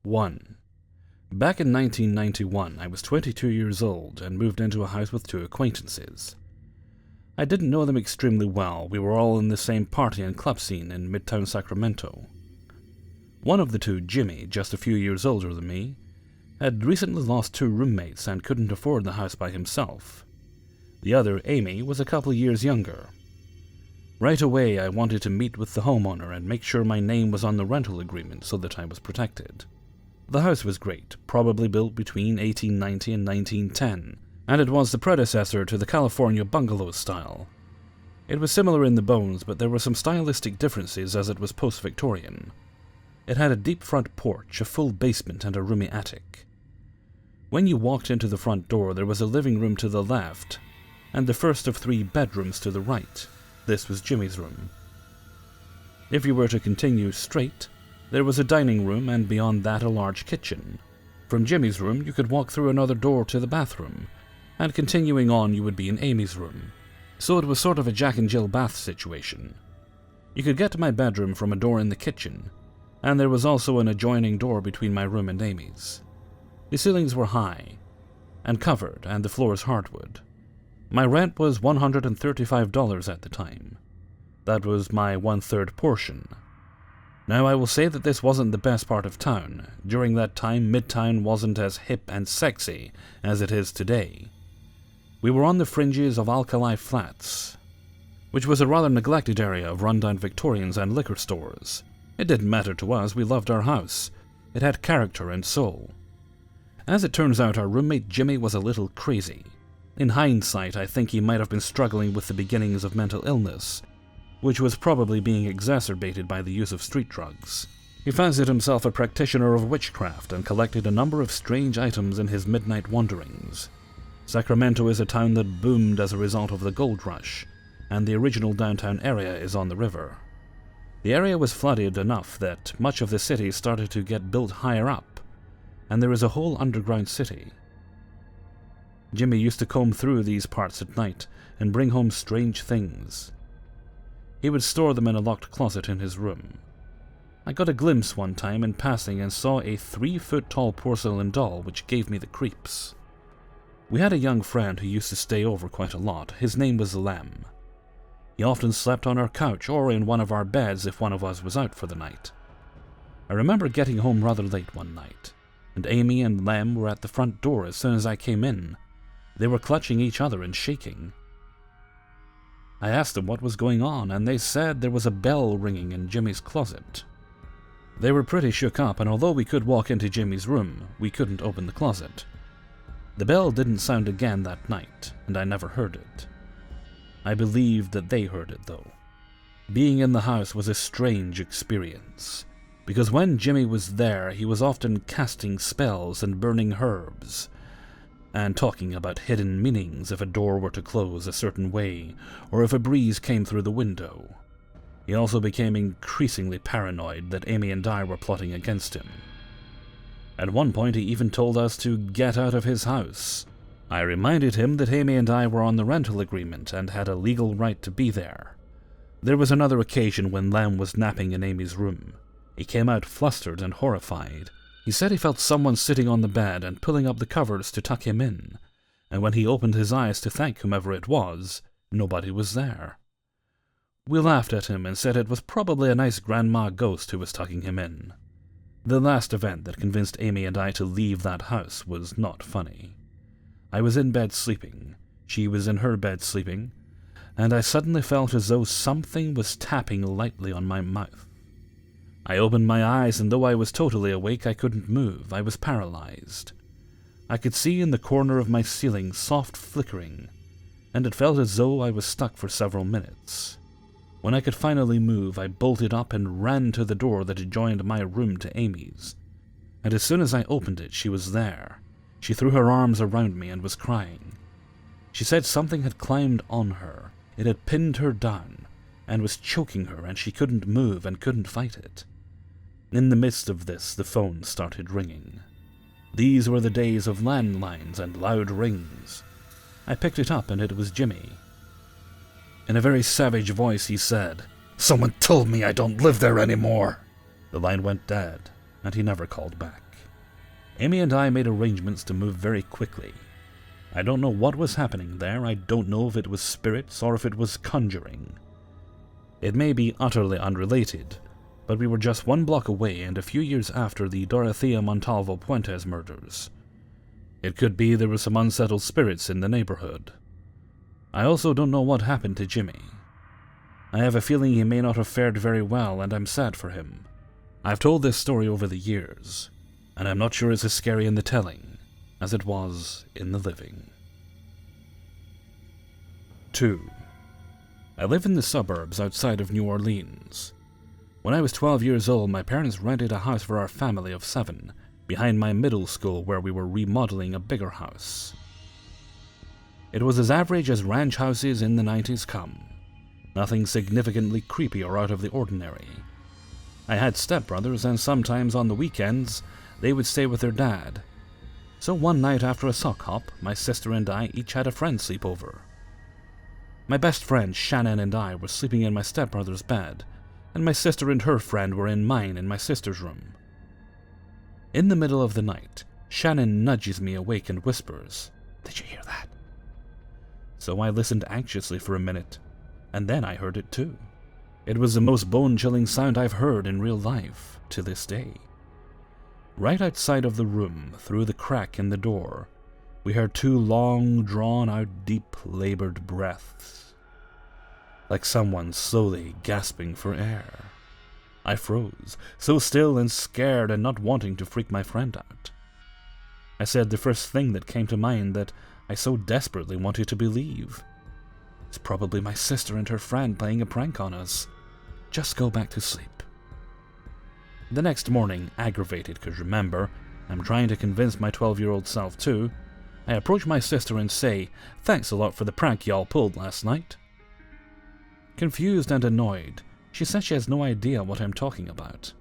1. Back in 1991, I was 22 years old and moved into a house with two acquaintances. I didn't know them extremely well. We were all in the same party and club scene in Midtown Sacramento. One of the two, Jimmy, just a few years older than me, had recently lost two roommates and couldn't afford the house by himself. The other, Amy, was a couple of years younger. Right away, I wanted to meet with the homeowner and make sure my name was on the rental agreement so that I was protected. The house was great, probably built between 1890 and 1910, and it was the predecessor to the California bungalow style. It was similar in the bones, but there were some stylistic differences as it was post-Victorian. It had a deep front porch, a full basement, and a roomy attic. When you walked into the front door, there was a living room to the left, and the first of 3 bedrooms to the right. This was Jimmy's room. If you were to continue straight, there was a dining room, and beyond that a large kitchen. From Jimmy's room, you could walk through another door to the bathroom, and continuing on you would be in Amy's room. So it was sort of a Jack and Jill bath situation. You could get to my bedroom from a door in the kitchen, and there was also an adjoining door between my room and Amy's. The ceilings were high and covered, and the floors hardwood. My rent was $135 at the time. That was my 1/3 portion. Now, I will say that this wasn't the best part of town. During that time, Midtown wasn't as hip and sexy as it is today. We were on the fringes of Alkali Flats, which was a rather neglected area of rundown Victorians and liquor stores. It didn't matter to us, we loved our house. It had character and soul. As it turns out, our roommate Jimmy was a little crazy. In hindsight, I think he might have been struggling with the beginnings of mental illness, which was probably being exacerbated by the use of street drugs. He fancied himself a practitioner of witchcraft and collected a number of strange items in his midnight wanderings. Sacramento is a town that boomed as a result of the gold rush, and the original downtown area is on the river. The area was flooded enough that much of the city started to get built higher up, and there is a whole underground city. Jimmy used to comb through these parts at night and bring home strange things. He would store them in a locked closet in his room. I got a glimpse one time in passing and saw a 3-foot-tall porcelain doll which gave me the creeps. We had a young friend who used to stay over quite a lot. His name was Lem. He often slept on our couch or in one of our beds if one of us was out for the night. I remember getting home rather late one night, and Amy and Lem were at the front door as soon as I came in. They were clutching each other and shaking. I asked them what was going on, and they said there was a bell ringing in Jimmy's closet. They were pretty shook up, and although we could walk into Jimmy's room, we couldn't open the closet. The bell didn't sound again that night, and I never heard it. I believed that they heard it, though. Being in the house was a strange experience, because when Jimmy was there, he was often casting spells and burning herbs, and talking about hidden meanings if a door were to close a certain way, or if a breeze came through the window. He also became increasingly paranoid that Amy and I were plotting against him. At one point he even told us to get out of his house. I reminded him that Amy and I were on the rental agreement and had a legal right to be there. There was another occasion when Lem was napping in Amy's room. He came out flustered and horrified. He said he felt someone sitting on the bed and pulling up the covers to tuck him in, and when he opened his eyes to thank whomever it was, nobody was there. We laughed at him and said it was probably a nice grandma ghost who was tucking him in. The last event that convinced Amy and I to leave that house was not funny. I was in bed sleeping, she was in her bed sleeping, and I suddenly felt as though something was tapping lightly on my mouth. I opened my eyes, and though I was totally awake, I couldn't move. I was paralyzed. I could see in the corner of my ceiling soft flickering, and it felt as though I was stuck for several minutes. When I could finally move, I bolted up and ran to the door that adjoined my room to Amy's, and as soon as I opened it, she was there. She threw her arms around me and was crying. She said something had climbed on her. It had pinned her down, and was choking her, and she couldn't move and couldn't fight it. In the midst of this, the phone started ringing. These were the days of landlines and loud rings. I picked it up, and it was Jimmy. In a very savage voice, he said, "Someone told me I don't live there anymore." The line went dead, and he never called back. Amy and I made arrangements to move very quickly. I don't know what was happening there. I don't know if it was spirits or if it was conjuring. It may be utterly unrelated, but we were just 1 block away and a few years after the Dorothea Montalvo Puentes murders. It could be there were some unsettled spirits in the neighborhood. I also don't know what happened to Jimmy. I have a feeling he may not have fared very well, and I'm sad for him. I've told this story over the years, and I'm not sure it's as scary in the telling as it was in the living. 2. I live in the suburbs outside of New Orleans. When I was 12 years old, my parents rented a house for our family of 7 behind my middle school where we were remodeling a bigger house. It was as average as ranch houses in the 90s come. Nothing significantly creepy or out of the ordinary. I had stepbrothers, and sometimes on the weekends they would stay with their dad. So one night after a sock hop, my sister and I each had a friend sleep over. My best friend Shannon and I were sleeping in my stepbrother's bed, and my sister and her friend were in mine in my sister's room. In the middle of the night, Shannon nudges me awake and whispers, "Did you hear that?" So I listened anxiously for a minute, and then I heard it too. It was the most bone-chilling sound I've heard in real life, to this day. Right outside of the room, through the crack in the door, we heard 2 long, drawn-out, deep, labored breaths, like someone slowly gasping for air. I froze, so still and scared and not wanting to freak my friend out. I said the first thing that came to mind that I so desperately wanted to believe. It's probably my sister and her friend playing a prank on us. Just go back to sleep. The next morning, aggravated, because remember, I'm trying to convince my 12-year-old self too, I approach my sister and say, "Thanks a lot for the prank y'all pulled last night." Confused and annoyed, she says she has no idea what I'm talking about.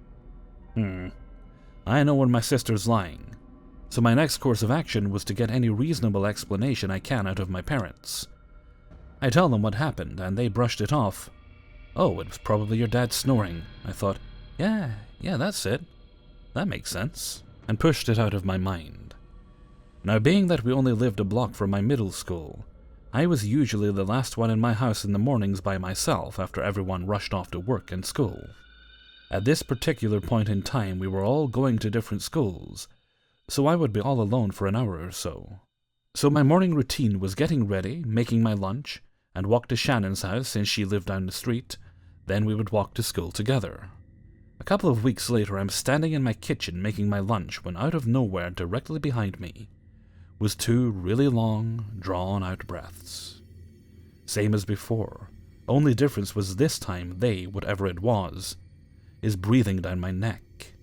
I know when my sister's lying, so my next course of action was to get any reasonable explanation I can out of my parents. I tell them what happened, and they brushed it off. "Oh, it was probably your dad snoring." I thought, yeah, that's it. That makes sense, and pushed it out of my mind. Now, being that we only lived a block from my middle school, I was usually the last one in my house in the mornings by myself after everyone rushed off to work and school. At this particular point in time, we were all going to different schools, so I would be all alone for an hour or so. So my morning routine was getting ready, making my lunch, and walk to Shannon's house since she lived down the street. Then we would walk to school together. A couple of weeks later, I'm standing in my kitchen making my lunch when out of nowhere, directly behind me, was 2 really long, drawn-out breaths. Same as before. Only difference was this time they, whatever it was, is breathing down my neck.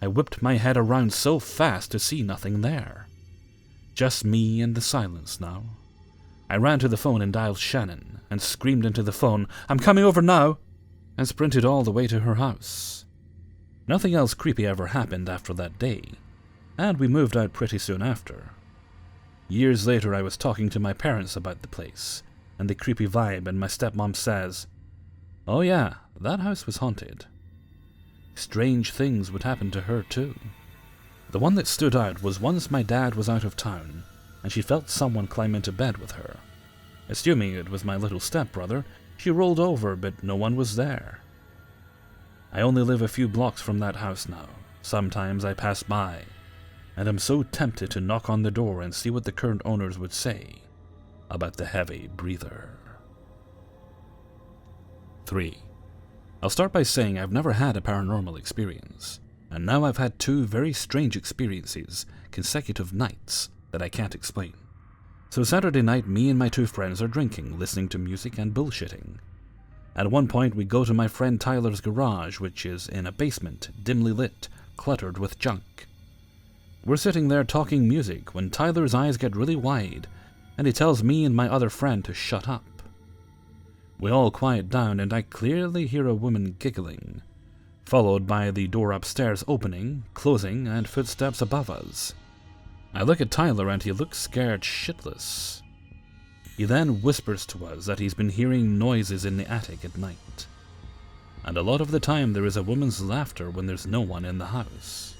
I whipped my head around so fast to see nothing there. Just me and the silence now. I ran to the phone and dialed Shannon, and screamed into the phone, "I'm coming over now!" and sprinted all the way to her house. Nothing else creepy ever happened after that day, and we moved out pretty soon after. Years later, I was talking to my parents about the place, and the creepy vibe, and my stepmom says, "Oh yeah, that house was haunted." Strange things would happen to her too. The one that stood out was once my dad was out of town, and she felt someone climb into bed with her. Assuming it was my little stepbrother, she rolled over, but no one was there. I only live a few blocks from that house now. Sometimes I pass by, and I'm so tempted to knock on the door and see what the current owners would say about the heavy breather. 3. I'll start by saying I've never had a paranormal experience, and now I've had 2 very strange experiences, consecutive nights, that I can't explain. So Saturday night, me and my 2 friends are drinking, listening to music and bullshitting. At one point, we go to my friend Tyler's garage, which is in a basement, dimly lit, cluttered with junk. We're sitting there talking music when Tyler's eyes get really wide, and he tells me and my other friend to shut up. We all quiet down, and I clearly hear a woman giggling, followed by the door upstairs opening, closing, and footsteps above us. I look at Tyler and he looks scared shitless. He then whispers to us that he's been hearing noises in the attic at night. And a lot of the time there is a woman's laughter when there's no one in the house.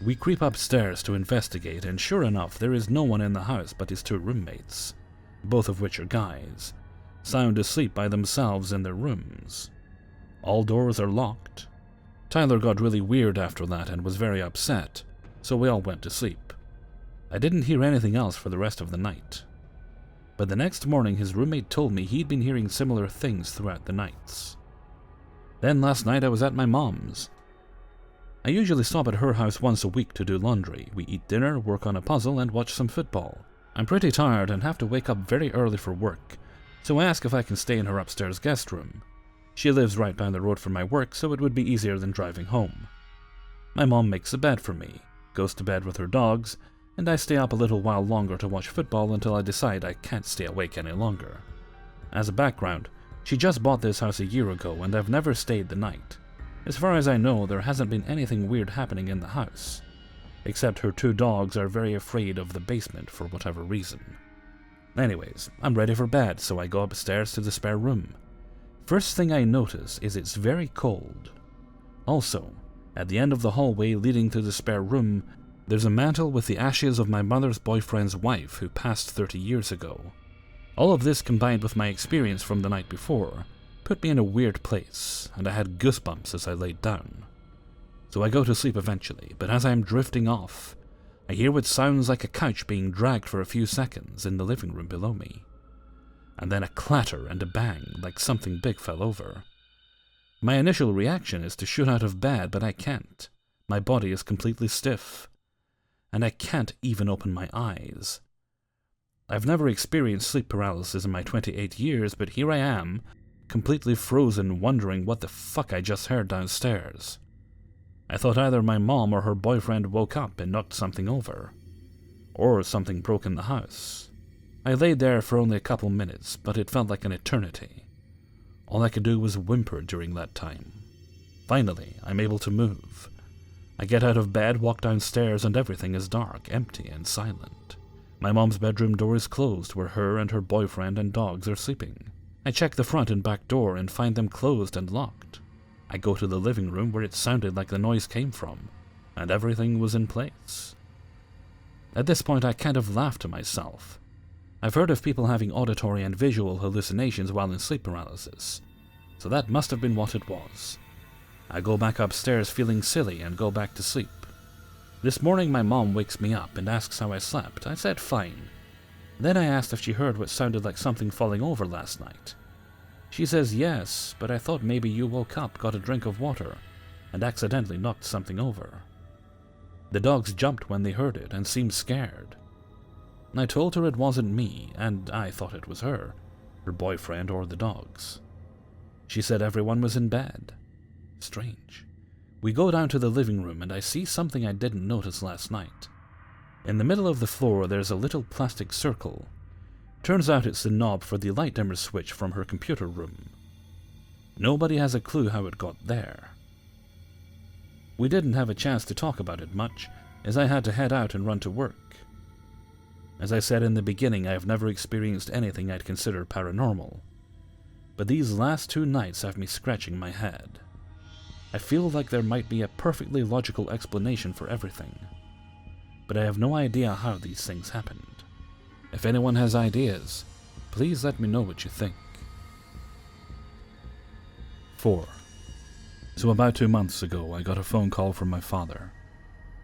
We creep upstairs to investigate, and sure enough, there is no one in the house but his two roommates, both of which are guys, sound asleep by themselves in their rooms. All doors are locked. Tyler got really weird after that and was very upset, so we all went to sleep. I didn't hear anything else for the rest of the night. But the next morning his roommate told me he'd been hearing similar things throughout the nights. Then last night I was at my mom's. I usually stop at her house once a week to do laundry. We eat dinner, work on a puzzle, and watch some football. I'm pretty tired and have to wake up very early for work, so I ask if I can stay in her upstairs guest room. She lives right down the road from my work, so it would be easier than driving home. My mom makes a bed for me, goes to bed with her dogs, and I stay up a little while longer to watch football until I decide I can't stay awake any longer. As a background, she just bought this house a year ago and I've never stayed the night. As far as I know, there hasn't been anything weird happening in the house, except her two dogs are very afraid of the basement for whatever reason. Anyways, I'm ready for bed, so I go upstairs to the spare room. First thing I notice is it's very cold. Also, at the end of the hallway leading to the spare room, there's a mantle with the ashes of my mother's boyfriend's wife who passed 30 years ago. All of this combined with my experience from the night before put me in a weird place, and I had goosebumps as I laid down. So I go to sleep eventually, but as I'm drifting off, I hear what sounds like a couch being dragged for a few seconds in the living room below me. And then a clatter and a bang, like something big fell over. My initial reaction is to shoot out of bed, but I can't. My body is completely stiff, and I can't even open my eyes. I've never experienced sleep paralysis in my 28 years, but here I am, completely frozen, wondering what the fuck I just heard downstairs. I thought either my mom or her boyfriend woke up and knocked something over, or something broke in the house. I laid there for only a couple minutes, but it felt like an eternity. All I could do was whimper during that time. Finally, I'm able to move. I get out of bed, walk downstairs, and everything is dark, empty, and silent. My mom's bedroom door is closed, where her and her boyfriend and dogs are sleeping. I check the front and back door and find them closed and locked. I go to the living room where it sounded like the noise came from, and everything was in place. At this point, I kind of laugh to myself. I've heard of people having auditory and visual hallucinations while in sleep paralysis, so that must have been what it was. I go back upstairs feeling silly and go back to sleep. This morning my mom wakes me up and asks how I slept. I said fine. Then I asked if she heard what sounded like something falling over last night. She says yes, but I thought maybe you woke up, got a drink of water, and accidentally knocked something over. The dogs jumped when they heard it and seemed scared. I told her it wasn't me, and I thought it was her boyfriend, or the dogs. She said everyone was in bed. Strange. We go down to the living room and I see something I didn't notice last night. In the middle of the floor there's a little plastic circle. Turns out it's the knob for the light dimmer switch from her computer room. Nobody has a clue how it got there. We didn't have a chance to talk about it much, as I had to head out and run to work. As I said in the beginning, I have never experienced anything I'd consider paranormal. But these last 2 nights have me scratching my head. I feel like there might be a perfectly logical explanation for everything, but I have no idea how these things happened. If anyone has ideas, please let me know what you think. 4. So about 2 months ago, I got a phone call from my father,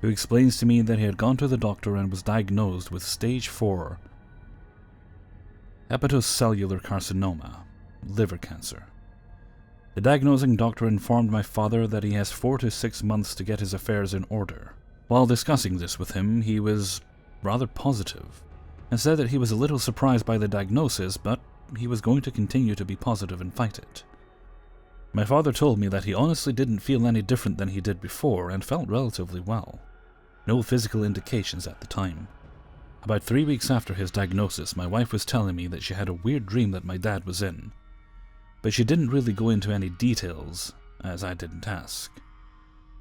who explains to me that he had gone to the doctor and was diagnosed with stage 4 hepatocellular carcinoma, liver cancer. The diagnosing doctor informed my father that he has 4 to 6 months to get his affairs in order. While discussing this with him, he was rather positive, and said that he was a little surprised by the diagnosis, but he was going to continue to be positive and fight it. My father told me that he honestly didn't feel any different than he did before and felt relatively well. No physical indications at the time. About 3 weeks after his diagnosis, my wife was telling me that she had a weird dream that my dad was in, but she didn't really go into any details, as I didn't ask.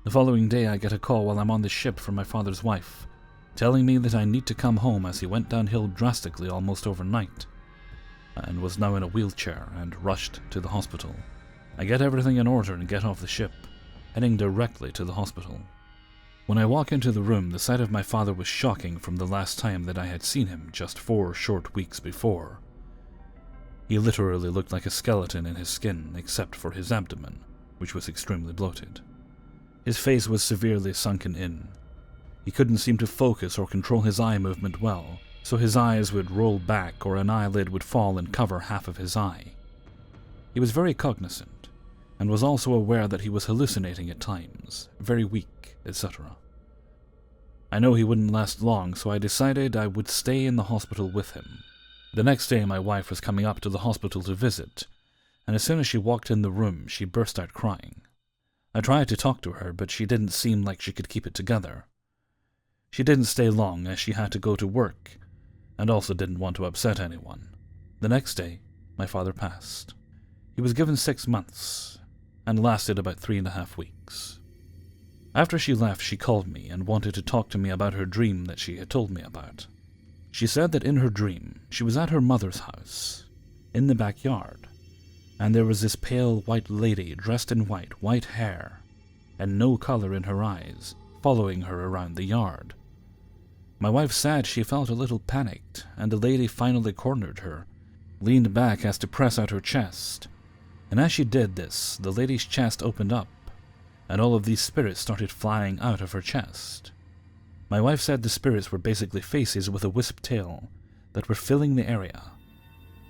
The following day I get a call while I'm on the ship from my father's wife, telling me that I need to come home as he went downhill drastically almost overnight, and was now in a wheelchair and rushed to the hospital. I get everything in order and get off the ship, heading directly to the hospital. When I walk into the room, the sight of my father was shocking from the last time that I had seen him just 4 short weeks before. He literally looked like a skeleton in his skin, except for his abdomen, which was extremely bloated. His face was severely sunken in. He couldn't seem to focus or control his eye movement well, so his eyes would roll back or an eyelid would fall and cover half of his eye. He was very cognizant, and was also aware that he was hallucinating at times, very weak, etc. I know he wouldn't last long, so I decided I would stay in the hospital with him. The next day my wife was coming up to the hospital to visit, and as soon as she walked in the room, she burst out crying. I tried to talk to her, but she didn't seem like she could keep it together. She didn't stay long as she had to go to work, and also didn't want to upset anyone. The next day, my father passed. He was given 6 months, and lasted about 3.5 weeks. After she left, she called me and wanted to talk to me about her dream that she had told me about. She said that in her dream, she was at her mother's house, in the backyard, and there was this pale white lady dressed in white hair, and no color in her eyes, following her around the yard. My wife said she felt a little panicked, and the lady finally cornered her, leaned back as to press out her chest, and as she did this, the lady's chest opened up, and all of these spirits started flying out of her chest. My wife said the spirits were basically faces with a wisp tail that were filling the area,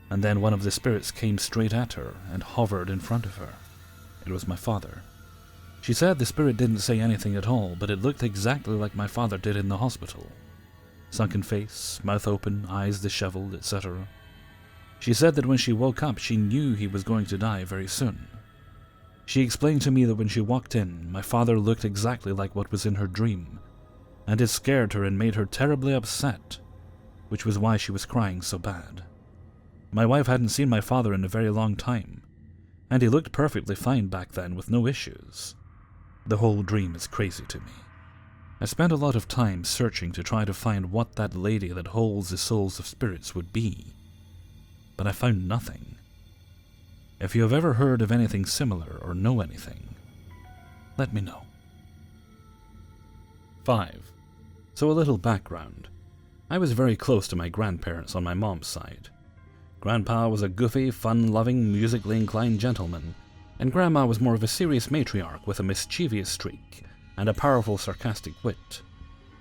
and then one of the spirits came straight at her and hovered in front of her. It was my father. She said the spirit didn't say anything at all, but it looked exactly like my father did in the hospital. Sunken face, mouth open, eyes disheveled, etc. She said that when she woke up, she knew he was going to die very soon. She explained to me that when she walked in, my father looked exactly like what was in her dream, and it scared her and made her terribly upset, which was why she was crying so bad. My wife hadn't seen my father in a very long time, and he looked perfectly fine back then with no issues. The whole dream is crazy to me. I spent a lot of time searching to try to find what that lady that holds the souls of spirits would be, but I found nothing. If you have ever heard of anything similar or know anything, let me know. 5. So a little background. I was very close to my grandparents on my mom's side. Grandpa was a goofy, fun-loving, musically inclined gentleman, and Grandma was more of a serious matriarch with a mischievous streak and a powerful sarcastic wit.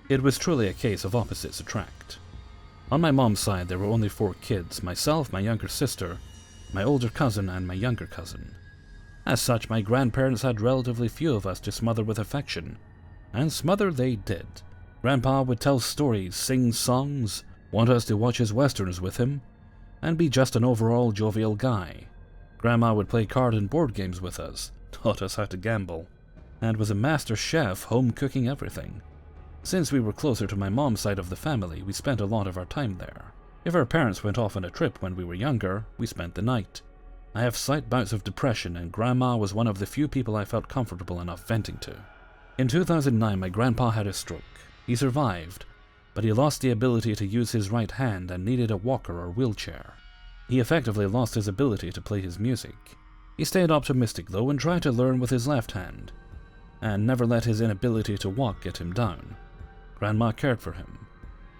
It was truly a case of opposites attract. On my mom's side there were only 4 kids, myself, my younger sister, my older cousin, and my younger cousin. As such, my grandparents had relatively few of us to smother with affection, and smother they did. Grandpa would tell stories, sing songs, want us to watch his westerns with him, and be just an overall jovial guy. Grandma would play card and board games with us, taught us how to gamble, and was a master chef, home cooking everything. Since we were closer to my mom's side of the family, we spent a lot of our time there. If our parents went off on a trip when we were younger, we spent the night. I have slight bouts of depression, and Grandma was one of the few people I felt comfortable enough venting to. In 2009, my grandpa had a stroke. He survived, but he lost the ability to use his right hand and needed a walker or wheelchair. He effectively lost his ability to play his music. He stayed optimistic though and tried to learn with his left hand, and never let his inability to walk get him down. Grandma cared for him.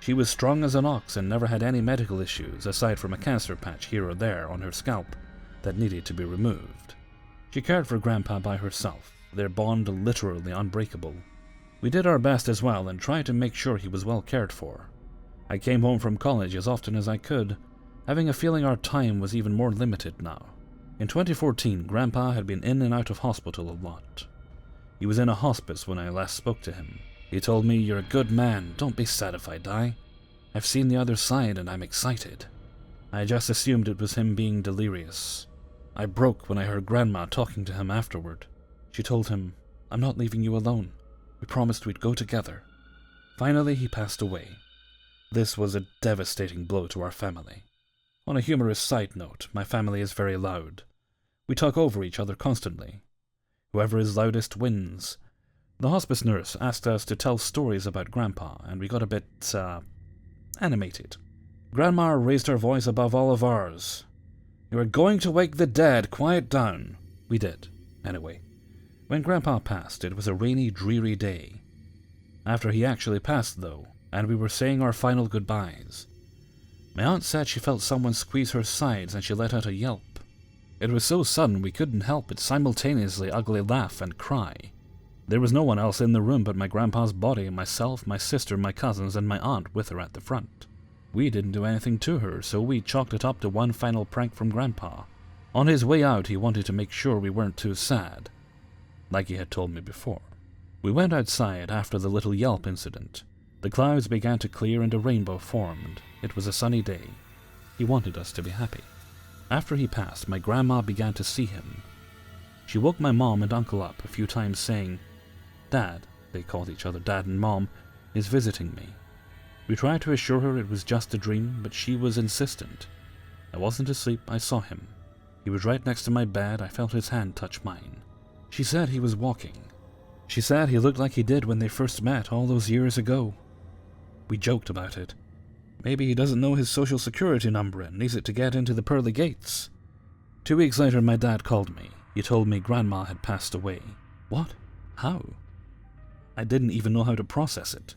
She was strong as an ox and never had any medical issues aside from a cancer patch here or there on her scalp that needed to be removed. She cared for Grandpa by herself, their bond literally unbreakable. We did our best as well and tried to make sure he was well cared for. I came home from college as often as I could, having a feeling our time was even more limited now. In 2014, Grandpa had been in and out of hospital a lot. He was in a hospice when I last spoke to him. He told me, "You're a good man, don't be sad if I die. I've seen the other side and I'm excited." I just assumed it was him being delirious. I broke when I heard Grandma talking to him afterward. She told him, "I'm not leaving you alone. We promised we'd go together." Finally, he passed away. This was a devastating blow to our family. On a humorous side note, my family is very loud. We talk over each other constantly. Whoever is loudest wins. The hospice nurse asked us to tell stories about Grandpa, and we got a bit, animated. Grandma raised her voice above all of ours. "You are going to wake the dead, quiet down." We did, anyway. When Grandpa passed, it was a rainy, dreary day. After he actually passed, though, and we were saying our final goodbyes, my aunt said she felt someone squeeze her sides and she let out a yelp. It was so sudden we couldn't help but simultaneously ugly laugh and cry. There was no one else in the room but my grandpa's body, myself, my sister, my cousins, and my aunt with her at the front. We didn't do anything to her, so we chalked it up to one final prank from Grandpa. On his way out, he wanted to make sure we weren't too sad, like he had told me before. We went outside after the little yelp incident. The clouds began to clear and a rainbow formed. It was a sunny day. He wanted us to be happy. After he passed, my grandma began to see him. She woke my mom and uncle up a few times saying, "Dad," they called each other Dad and Mom, "is visiting me." We tried to assure her it was just a dream, but she was insistent. I wasn't asleep, I saw him. He was right next to my bed, I felt his hand touch mine. She said he was walking. She said he looked like he did when they first met all those years ago. We joked about it. Maybe he doesn't know his social security number and needs it to get into the pearly gates. 2 weeks later, my dad called me. He told me Grandma had passed away. What? How? I didn't even know how to process it.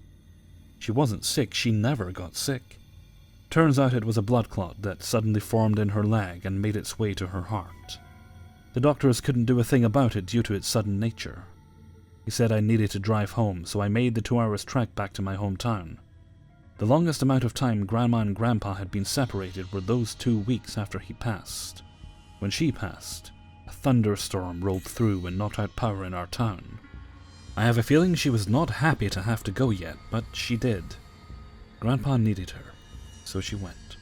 She wasn't sick, she never got sick. Turns out it was a blood clot that suddenly formed in her leg and made its way to her heart. The doctors couldn't do a thing about it due to its sudden nature. He said I needed to drive home, so I made the 2 hours trek back to my hometown. The longest amount of time Grandma and Grandpa had been separated were those 2 weeks after he passed. When she passed, a thunderstorm rolled through and knocked out power in our town. I have a feeling she was not happy to have to go yet, but she did. Grandpa needed her, so she went.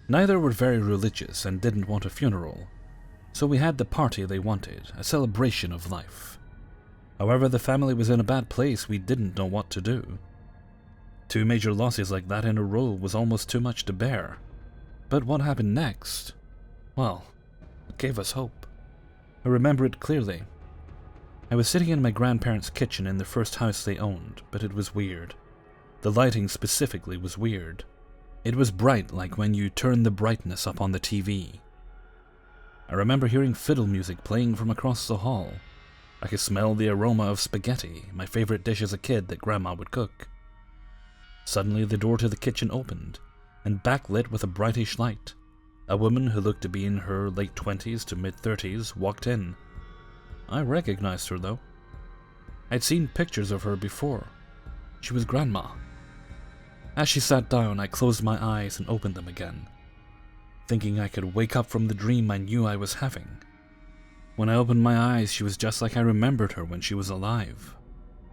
Neither were very religious and didn't want a funeral, so we had the party they wanted, a celebration of life. However, the family was in a bad place, we didn't know what to do. 2 major losses like that in a row was almost too much to bear. But what happened next? Well, it gave us hope. I remember it clearly. I was sitting in my grandparents' kitchen in the first house they owned, but it was weird. The lighting specifically was weird. It was bright like when you turn the brightness up on the TV. I remember hearing fiddle music playing from across the hall. I could smell the aroma of spaghetti, my favorite dish as a kid that Grandma would cook. Suddenly the door to the kitchen opened, and backlit with a brightish light. A woman who looked to be in her late 20s to mid-30s walked in. I recognized her, though. I'd seen pictures of her before. She was Grandma. As she sat down, I closed my eyes and opened them again, thinking I could wake up from the dream I knew I was having. When I opened my eyes, she was just like I remembered her when she was alive.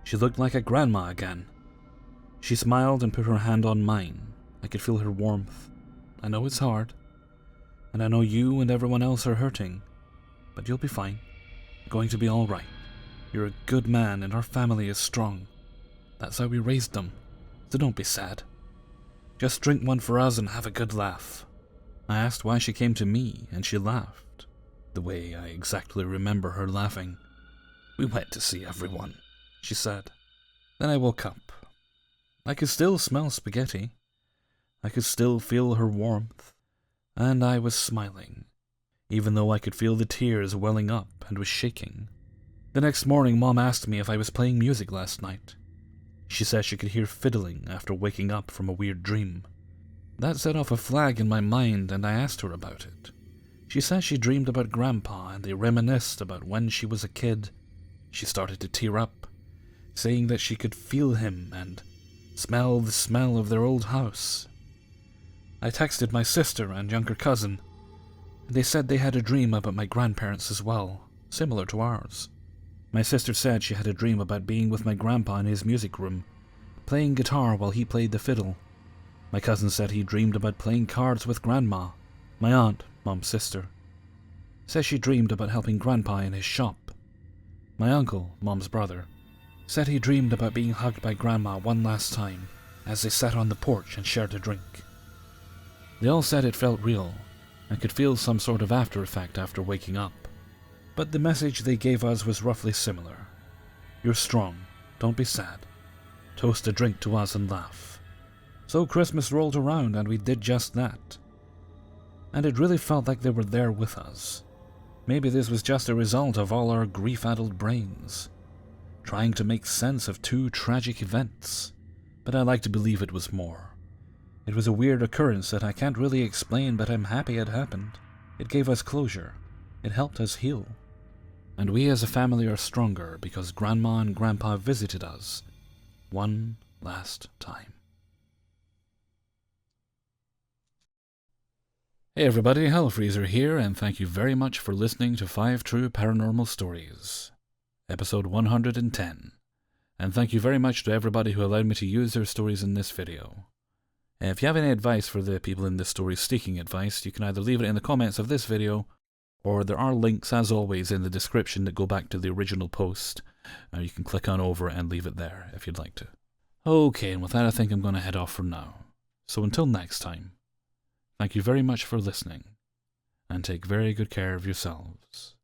She looked like a grandma again. She smiled and put her hand on mine. I could feel her warmth. I know it's hard, and I know you and everyone else are hurting, but you'll be fine. You're going to be all right. You're a good man and our family is strong. That's how we raised them, so don't be sad. Just drink one for us and have a good laugh. I asked why she came to me, and she laughed, the way I exactly remember her laughing. "We went to see everyone," she said. Then I woke up. I could still smell spaghetti. I could still feel her warmth. And I was smiling, even though I could feel the tears welling up and was shaking. The next morning, Mom asked me if I was playing music last night. She said she could hear fiddling after waking up from a weird dream. That set off a flag in my mind, and I asked her about it. She said she dreamed about Grandpa, and they reminisced about when she was a kid. She started to tear up, saying that she could feel him and smell the smell of their old house. I texted my sister and younger cousin, and they said they had a dream about my grandparents as well, similar to ours. My sister said she had a dream about being with my grandpa in his music room, playing guitar while he played the fiddle. My cousin said he dreamed about playing cards with Grandma. My aunt, Mom's sister, says she dreamed about helping Grandpa in his shop. My uncle, Mom's brother, said he dreamed about being hugged by Grandma one last time as they sat on the porch and shared a drink. They all said it felt real and could feel some sort of after effect after waking up. But the message they gave us was roughly similar. You're strong, don't be sad. Toast a drink to us and laugh. So Christmas rolled around and we did just that. And it really felt like they were there with us. Maybe this was just a result of all our grief-addled brains. trying to make sense of two tragic events, but I like to believe it was more. It was a weird occurrence that I can't really explain, but I'm happy it happened. It gave us closure. It helped us heal. And we as a family are stronger because Grandma and Grandpa visited us one last time. Hey everybody, Hellfreezer here, and thank you very much for listening to 5 True Paranormal Stories, episode 110. And thank you very much to everybody who allowed me to use their stories in this video. And if you have any advice for the people in this story seeking advice, you can either leave it in the comments of this video, or there are links, as always, in the description that go back to the original post. You can click on over and leave it there if you'd like to. Okay, and with that I think I'm going to head off for now. So until next time, thank you very much for listening, and take very good care of yourselves.